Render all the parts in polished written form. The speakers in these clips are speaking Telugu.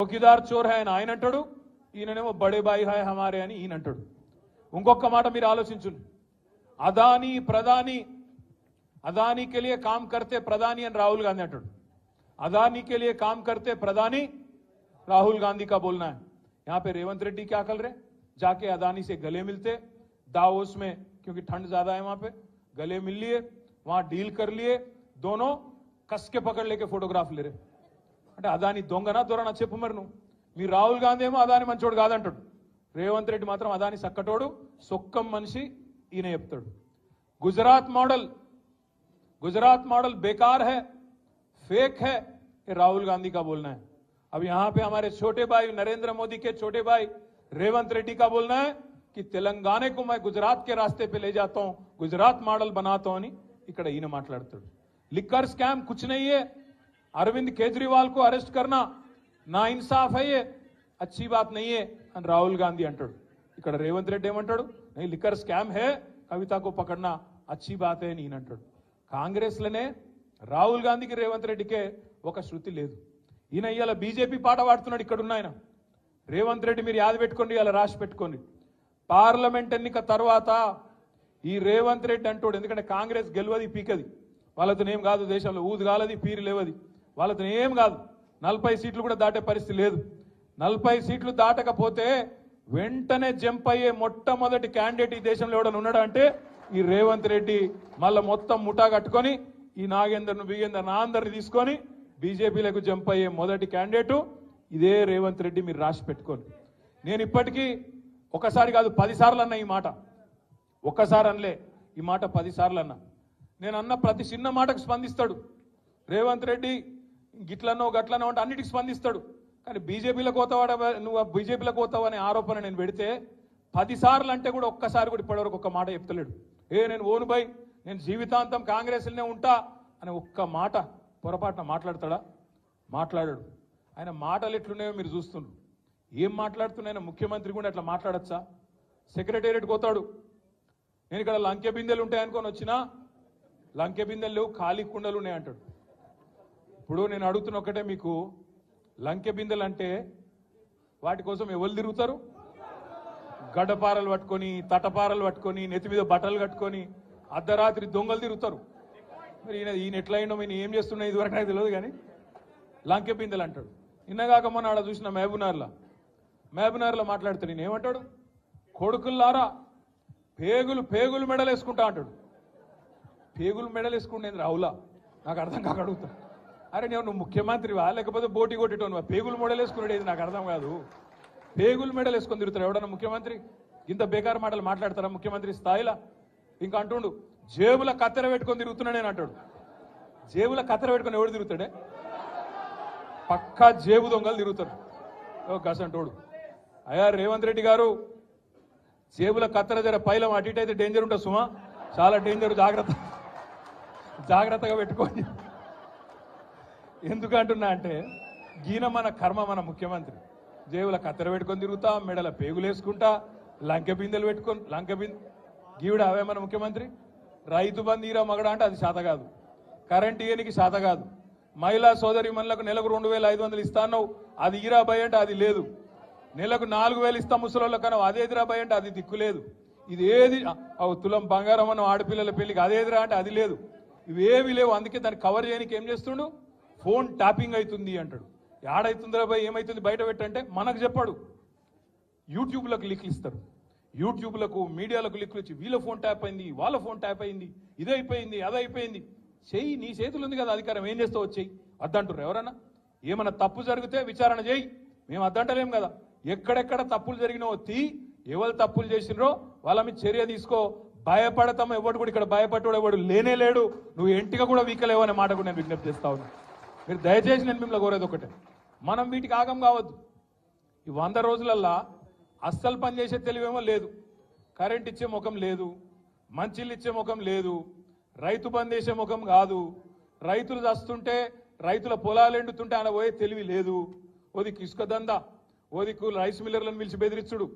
చౌకీదార్ చోర్ హై అని ఆయన అంటాడు, ఈయననేమో బడే బాయి హై హమారే అని ఈయన అంటాడు. ఇంకొక మాట మీరు ఆలోచించండి, అదానీ ప్రధాని, अदानी के लिए काम करते प्रधानी అని राहुल गांधी अंटाడు. अदानी के लिए काम करते प्रधानी राहुल गांधी का बोलना है. यहाँ पे रेवंत रेड्डी क्या कर रहे, जाके अदानी से गले मिलते दावोस में, क्योंकि ठंड ज्यादा है वहां पे, गले मिल लिए, वहां डील कर लिए, दोनों कस के पकड़ लेके फोटोग्राफ ले रहे. అంటే అదాని దొంగనా దొరనా చెప్పు మరి నువ్వు. మీ రాహుల్ గాంధీ ఏమో అదాని మంచోడు కాదంటాడు, రేవంత్ రెడ్డి మాత్రం అదాని సక్కటోడు సొక్కం మనిషి ఈయన చెప్తాడు. गुजरात मॉडल बेकार है, फेक है, ये राहुल गांधी का बोलना है. अब यहां पे हमारे छोटे भाई नरेंद्र मोदी के छोटे भाई रेवंत रेड्डी का बोलना है कि तेलंगाना को मैं गुजरात के रास्ते पे ले जाता हूं, गुजरात मॉडल बनाता हूं అని ఇక్కడ ఈయన మాట్లాడుతాడు. लिकर स्कैम कुछ नहीं है, अरविंद केजरीवाल को अरेस्ट करना ना इंसाफ है, ये अच्छी बात नहीं है అని राहुल गांधी అంటాడు. ఇక్కడ రేవంత్ రెడ్డి ఏమంటాడు, नहीं लिकर स्कैम है, कविता को पकड़ना अच्छी बात है అని ఈయన అంటాడు. కాంగ్రెస్ లోనే రాహుల్ గాంధీకి రేవంత్ రెడ్డికే ఒక శృతి లేదు. ఈయన ఇవాళ బీజేపీ పాట పాడుతున్నాడు. ఇక్కడ ఉన్న ఆయన రేవంత్ రెడ్డి మీరు యాద పెట్టుకోండి, ఇవాళ రాసి పెట్టుకోండి, పార్లమెంట్ ఎన్నిక తర్వాత ఈ రేవంత్ రెడ్డి అంటాడు, ఎందుకంటే కాంగ్రెస్ గెలవది పీకది, వాళ్ళతో ఏం కాదు, దేశంలో ఊదు కాలది పీరు లేవది, వాళ్ళతో ఏం కాదు, 40 సీట్లు కూడా దాటే పరిస్థితి లేదు. 40 సీట్లు దాటకపోతే వెంటనే జంప్ అయ్యే మొట్టమొదటి క్యాండిడేట్ ఈ దేశంలో ఎవడన్నా ఉన్నాడా అంటే ఈ రేవంత్ రెడ్డి. మళ్ళా మొత్తం ముఠా కట్టుకొని ఈ నాగేందర్ను బిగేందర్ నా అందరిని తీసుకొని బీజేపీలకు జంప్ అయ్యే మొదటి క్యాండిడేట్ ఇదే రేవంత్ రెడ్డి. మీరు రాసి పెట్టుకోండి. నేను ఇప్పటికీ ఒకసారి కాదు 10 సార్లు అన్నా ఈ మాట, ఒక్కసారి అనలే ఈ మాట 10 సార్లు అన్నా. నేను అన్న ప్రతి చిన్న మాటకు స్పందిస్తాడు రేవంత్ రెడ్డి. గిట్లనో గట్లనో అంటే అన్నిటికి స్పందిస్తాడు. కానీ బీజేపీలకు పోతావాడ, నువ్వు బీజేపీలకు పోతావు అనే ఆరోపణ నేను పెడితే 10 సార్లు అంటే కూడా ఒక్కసారి కూడా ఇప్పటివరకు ఒక్క మాట చెప్తలేడు. నేను ఓను బై, నేను జీవితాంతం కాంగ్రెస్లోనే ఉంటా అని ఒక్క మాట పొరపాటున మాట్లాడతాడా? మాట్లాడాడు. ఆయన మాటలు ఎట్లున్నాయో మీరు చూస్తున్నారు. ఏం మాట్లాడుతున్నాయన ముఖ్యమంత్రి కూడా అట్లా మాట్లాడచ్చా? సెక్రటేరియట్ పోతాడు, నేను ఇక్కడ లంకె బిందెలు ఉంటాయనుకొని వచ్చినా లంకె బిందెలు లేవు, ఖాళీ కుండలు ఉన్నాయి అంటాడు. ఇప్పుడు నేను అడుగుతున్న ఒకటే, మీకు లంకె బిందెలు అంటే వాటి కోసం ఎవరు తిరుగుతారు? గడ్డపారలు పట్టుకొని, తటపారలు పట్టుకొని, నెత్తి మీద బట్టలు కట్టుకొని అర్ధరాత్రి దొంగలు తిరుగుతారు. మరి ఈయన ఎట్లా అయినా ఈయన ఏం చేస్తున్నా ఇదివరకు నాకు తెలియదు, కానీ లంకె బిందెలు అంటాడు. నిన్నగాక మొన్న ఆడ చూసిన మహబూబ్నగర్లో మాట్లాడుతాడు. ఈయన ఏమంటాడు, కొడుకుల్లారా పేగులు మెడలు వేసుకుంటా అంటాడు. పేగులు మెడలు వేసుకుంటేంది రావులా? నాకు అర్థం కాక అడుగుతా. అరే నువ్వు ముఖ్యమంత్రివా లేకపోతే బోటి కొట్టేటోనువా? పేగులు మెడలు వేసుకునేది నాకు అర్థం కాదు. పేగులు మెడలు వేసుకొని తిరుగుతారు ఎవడన్నా ముఖ్యమంత్రి? ఇంత బేకారు మాటలు మాట్లాడతారా ముఖ్యమంత్రి స్థాయిలో? ఇంకా అంటుండు జేబుల కత్తెర పెట్టుకొని తిరుగుతున్నా నేను అంటాడు. జేబుల కత్తెర పెట్టుకొని ఎవడు తిరుగుతాడే? పక్కా జేబు దొంగలు తిరుగుతారు. గసంటోడు. అయ్యా రేవంత్ రెడ్డి గారు, జేబుల కత్తెర జర పైలం అటు ఇటు అయితే డేంజర్ ఉంటుంది సుమా, చాలా డేంజర్, జాగ్రత్తగా పెట్టుకోండి. ఎందుకంటున్నా అంటే గీన మన కర్మ, మన ముఖ్యమంత్రి జేబుల కత్తెర పెట్టుకొని తిరుగుతా, మెడల పేగులు వేసుకుంటా, లంకె బిందెలు పెట్టుకొని గీవిడ అవే మన ముఖ్యమంత్రి. రైతు బంధు ఈరా మగడ అంటే అది శాత కాదు, కరెంట్ ఇయనికి శాత కాదు, మహిళా సోదరి మనులకు నెలకు 2500 ఇస్తాను అది ఈరా భయ అంటే అది లేదు, నెలకు 4000 ఇస్తా ముసలోళ్ళ కన్నా అదేదిరా భయ అంటే అది దిక్కులేదు, ఇది ఏది తులం బంగారం అన్న ఆడపిల్లల పెళ్లికి అదేదిరా అంటే అది లేదు, ఇవేవి లేవు. అందుకే దాన్ని కవర్ చేయడానికి ఏం చేస్తుండు, ఫోన్ ట్యాపింగ్ అవుతుంది అంటాడు. ఏడైతుందిరా భయ్ ఏమైతుంది బయట పెట్టంటే మనకు చెప్పాడు. యూట్యూబ్లకు లింక్లు ఇస్తారు, యూట్యూబ్లకు మీడియాలకు లింక్లు ఇచ్చి వీళ్ళ ఫోన్ ట్యాప్ అయింది, వాళ్ళ ఫోన్ ట్యాప్ అయింది, ఇదైపోయింది అదైపోయింది. చెయ్యి, నీ చేతులు ఉంది కదా అధికారం, ఏం చేస్తావు వచ్చేయి అద్దంటారు ఎవరన్నా? ఏమన్నా తప్పు జరిగితే విచారణ చేయి, మేము అద్దంటలేం కదా. ఎక్కడెక్కడ తప్పులు జరిగినావో ఎవరు తప్పులు చేసినరో వాళ్ళ మీద చర్య తీసుకో. భయపడతాం, ఎవడు కూడా ఇక్కడ భయపడ్డాడు ఎవడు లేనే లేడు. నువ్వు ఎంటిగా కూడా వీకలేవు అనే మాట కూడా నేను విజ్ఞప్తి చేస్తా ఉన్నా. మీరు దయచేసి నేను మిమ్మల్ని కోరేది ఒకటే, మనం వీటికి ఆగం కావద్దు. ఈ 100 రోజులల్లా అస్సలు పనిచేసే తెలివేమో లేదు, కరెంట్ ఇచ్చే ముఖం లేదు, మంచిళ్ళు ఇచ్చే ముఖం లేదు, రైతు బంద్ చేసే ముఖం కాదు, రైతులు చస్తుంటే రైతుల పొలాలు ఎండుతుంటే ఆయన పోయే తెలివి లేదు. ఓదికు ఇసుక దందా, ఓదికు రైస్ మిల్లర్లను పిలిచి బెదిరించుడు,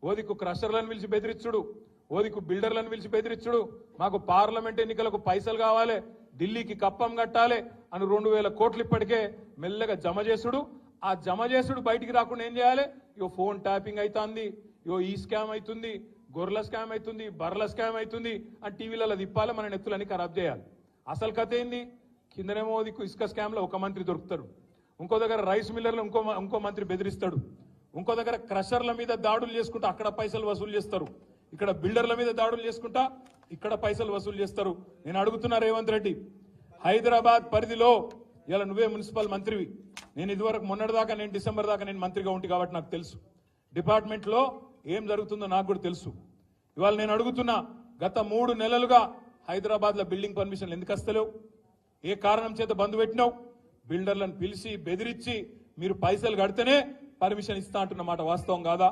ఓదికు క్రషర్లను పిలిచి బెదిరించుడు, ఓదికు బిల్డర్లను పిలిచి బెదిరించుడు, మాకు పార్లమెంట్ ఎన్నికలకు పైసలు కావాలి, ఢిల్లీకి కప్పం కట్టాలి అని 2000 కోట్లు ఇప్పటికే మెల్లగా జమ చేసుడు. ఆ జమ చేసుడు బయటికి రాకుండా ఏం చేయాలి? ఇగో ఫోన్ ట్యాపింగ్ అవుతుంది, ఇగో ఈ స్కామ్ అవుతుంది, గొర్రెల స్కామ్ అవుతుంది, బర్రెల స్కామ్ అవుతుంది అని టీవీలలో తిప్పాలి, మన నెత్తులని ఖరాబ్ చేయాలి. అసలు కథ ఏంది? కిందనేమో ఇసుక స్కామ్లో ఒక మంత్రి దొరుకుతాడు, ఇంకో దగ్గర రైస్ మిల్లర్లు ఇంకో మంత్రి బెదిరిస్తాడు, ఇంకో దగ్గర క్రషర్ల మీద దాడులు చేసుకుంటా అక్కడ పైసలు వసూలు చేస్తారు, ఇక్కడ బిల్డర్ల మీద దాడులు చేసుకుంటా ఇక్కడ పైసలు వసూలు చేస్తారు. నేను అడుగుతున్నా రేవంత్ రెడ్డి, హైదరాబాద్ పరిధిలో ఇలా నువ్వే మున్సిపల్ మంత్రివి, నేను ఇదివరకు మొన్నటిదాకా నేను డిసెంబర్ దాకా నేను మంత్రిగా ఉంటి కాబట్టి నాకు తెలుసు డిపార్ట్మెంట్లో ఏం జరుగుతుందో నాకు కూడా తెలుసు. ఇవాళ నేను అడుగుతున్నా, గత 3 నెలలుగా హైదరాబాద్లో బిల్డింగ్ పర్మిషన్లు ఎందుకు వస్తలేవు? ఏ కారణం చేత బంద్ పెట్టినావు? బిల్డర్లను పిలిచి బెదిరించి మీరు పైసలు కడితేనే పర్మిషన్ ఇస్తా అంటున్న మాట వాస్తవం కాదా?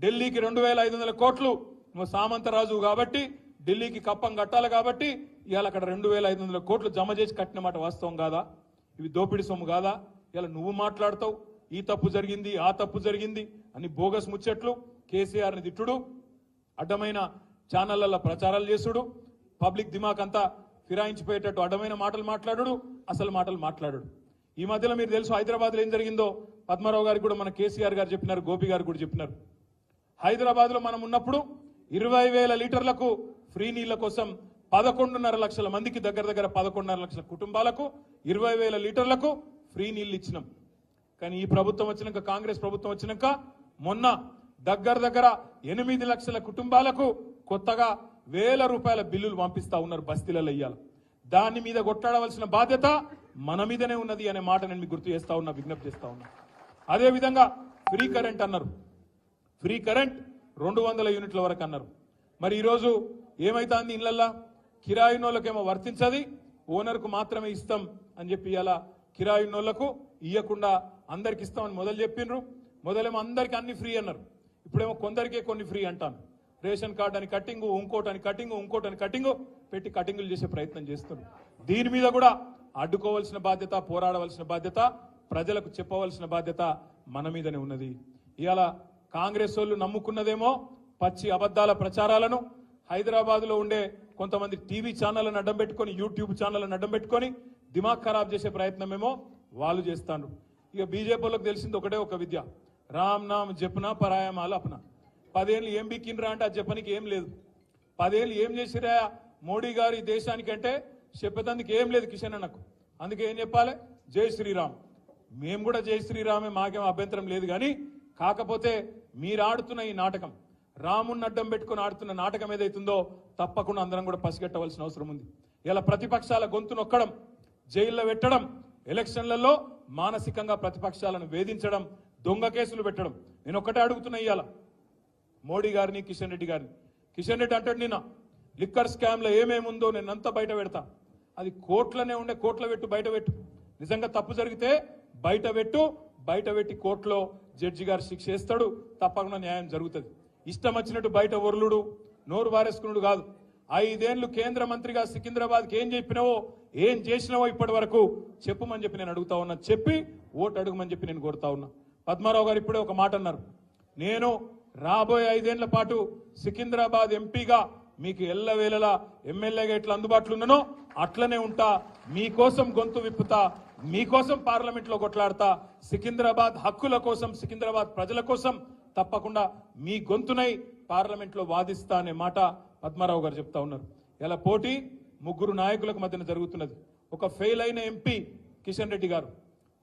ఢిల్లీకి 2500 కోట్లు నువ్వు సామంతరాజు కాబట్టి ఢిల్లీకి కప్పం కట్టాలి కాబట్టి ఇవాళ అక్కడ 2500 కోట్లు జమ చేసి కట్టిన మాట వాస్తవం కాదా? ఇవి దోపిడీ సొమ్ము కాదా? ఇలా నువ్వు మాట్లాడతావు ఈ తప్పు జరిగింది ఆ తప్పు జరిగింది అని బోగస్ ముచ్చట్లు, కేసీఆర్ని తిట్టుడు, అడ్డమైన ఛానళ్లలో ప్రచారాలు చేసుడు, పబ్లిక్ దిమాక్ అంతా ఫిరాయించిపోయేటట్టు అడ్డమైన మాటలు మాట్లాడు, అసలు మాటలు మాట్లాడు. ఈ మధ్యలో మీరు తెలుసు హైదరాబాద్లో ఏం జరిగిందో పద్మారావు గారికి కూడా మన కేసీఆర్ గారు చెప్పినారు, గోపి గారు కూడా చెప్పినారు. హైదరాబాద్లో మనం ఉన్నప్పుడు 20,000 లీటర్లకు ఫ్రీ నీళ్ల కోసం 11.5 లక్షల మందికి దగ్గర 11.5 లక్షల కుటుంబాలకు 20,000 లీటర్లకు ఫ్రీ నీళ్లు ఇచ్చినాం. కానీ ఈ ప్రభుత్వం వచ్చినాక, కాంగ్రెస్ ప్రభుత్వం వచ్చినాక మొన్న దగ్గర 8 లక్షల కుటుంబాలకు కొత్తగా 1,000 రూపాయల బిల్లులు పంపిస్తా ఉన్నారు బస్తీలలో ఇయ్యాలి. దాని మీద కొట్లాడవలసిన బాధ్యత మన మీదనే ఉన్నది అనే మాట నేను మీకు గుర్తు చేస్తా ఉన్నా, విజ్ఞప్తి చేస్తా ఉన్నా. అదేవిధంగా ఫ్రీ కరెంట్ అన్నారు, ఫ్రీ కరెంట్ 200 యూనిట్ల వరకు అన్నారు. మరి ఈరోజు ఏమైతుంది? ఇళ్లల్లా కిరాయినోళ్ళకేమో వర్తించది, ఓనర్కు మాత్రమే ఇస్తాం అని చెప్పి ఇలా కిరాయినోళ్లకు ఇయ్యకుండా అందరికి ఇస్తామని మొదలు చెప్పిండ్రు. మొదలేమో అందరికి అన్ని ఫ్రీ అన్నారు, ఇప్పుడేమో కొందరికే కొన్ని ఫ్రీ అంటాను. రేషన్ కార్డు అని కట్టింగు, ఇంకోటని కట్టింగు, ఇంకోటని కట్టింగు పెట్టి కటింగులు చేసే ప్రయత్నం చేస్తున్నారు. దీని మీద కూడా అడ్డుకోవాల్సిన బాధ్యత, పోరాడవలసిన బాధ్యత, ప్రజలకు చెప్పవలసిన బాధ్యత మన మీదనే ఉన్నది. ఇవాళ కాంగ్రెస్ వాళ్ళు నమ్ముకున్నదేమో పచ్చి అబద్ధాల ప్రచారాలను, హైదరాబాద్లో ఉండే కొంతమంది టీవీ ఛానళ్లను అడ్డం పెట్టుకొని, యూట్యూబ్ ఛానళ్లను అడ్డం పెట్టుకొని దిమాగ్ ఖరాబ్ చేసే ప్రయత్నమేమో వాళ్ళు చేస్తాను. ఇక బీజేపీ వాళ్ళకి తెలిసింది ఒకటే ఒక విద్య, రామ్ నామ్ జపనా పరాయమాల అప్నా. 10 ఏళ్ళు ఏం బిక్కినరా అంటే అది చెప్పనికి ఏం లేదు. 10 ఏళ్ళు ఏం చేసిరా మోడీ గారు ఈ దేశానికంటే చెప్పేందుకు ఏం లేదు కిషన్ అన్నకు. అందుకే ఏం చెప్పాలి? జై శ్రీరామ్. మేము కూడా జై శ్రీరామే, మాకేం అభ్యంతరం లేదు. కానీ కాకపోతే మీరు ఆడుతున్న ఈ నాటకం, రాముణ్ణి అడ్డం పెట్టుకుని ఆడుతున్న నాటకం ఏదైతుందో తప్పకుండా అందరం కూడా పసిగట్టవలసిన అవసరం ఉంది. ఇలా ప్రతిపక్షాల గొంతు నొక్కడం, జైల్లో పెట్టడం, ఎలక్షన్లలో మానసికంగా ప్రతిపక్షాలను వేధించడం, దొంగ కేసులు పెట్టడం. నేను ఒక్కటే అడుగుతున్నా ఇవాళ మోడీ గారిని, కిషన్ రెడ్డి గారిని. కిషన్ రెడ్డి అంటాడు నిన్న లిక్కర్ స్కామ్లో ఏమేముందో నేనంతా బయట పెడతా. అది కోర్టులోనే ఉండే, కోర్టులో పెట్టు, బయట పెట్టు. నిజంగా తప్పు జరిగితే బయట పెట్టు, బయట పెట్టి కోర్టులో జడ్జి గారు శిక్ష వేస్తాడు, తప్పకుండా న్యాయం జరుగుతుంది. ఇష్టం వచ్చినట్టు బయట ఒర్లుడు, నోరు వారేసుకున్నాడు కాదు. 5 ఏళ్లు కేంద్ర మంత్రిగా సికింద్రాబాద్కి ఏం చెప్పినావో, ఏం చేసినావో ఇప్పటి వరకు చెప్పమని చెప్పి నేను అడుగుతా ఉన్నా, చెప్పి ఓటు అడుగుమని చెప్పి నేను కోరుతా ఉన్నా. పద్మారావు గారు ఇప్పుడే ఒక మాట అన్నారు, నేను రాబోయే 5 ఏళ్ల పాటు సికింద్రాబాద్ ఎంపీగా మీకు ఎల్లవేళలా ఎమ్మెల్యేగా ఎట్లా అందుబాటులో ఉన్నానో అట్లనే ఉంటా, మీకోసం గొంతు విప్పుతా, మీకోసం పార్లమెంట్లో కొట్లాడతా, సికింద్రాబాద్ హక్కుల కోసం, సికింద్రాబాద్ ప్రజల కోసం తప్పకుండా మీ గొంతునై పార్లమెంట్లో వాదిస్తా అనే మాట పద్మారావు గారు చెప్తా ఉన్నారు. ఇలా పోటీ 3 నాయకులకు మధ్యన జరుగుతున్నది. ఒక ఫెయిల్ అయిన ఎంపీ కిషన్ రెడ్డి గారు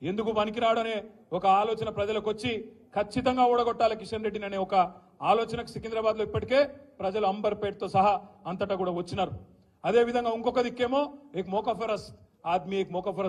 ఎందుకు పనికిరాడనే ఒక ఆలోచన ప్రజలకు వచ్చి ఖచ్చితంగా ఓడగొట్టాలి కిషన్ రెడ్డిని అనే ఒక ఆలోచనకు సికింద్రాబాద్లో ఇప్పటికే ప్రజలు అంబర్పేటతో సహా అంతటా కూడా వచ్చినారు. అదేవిధంగా ఇంకొక దిక్కేమో ఏక్ మోకా ఫరస్ ఆద్మీ, ఏక్ మోకా ఫరస్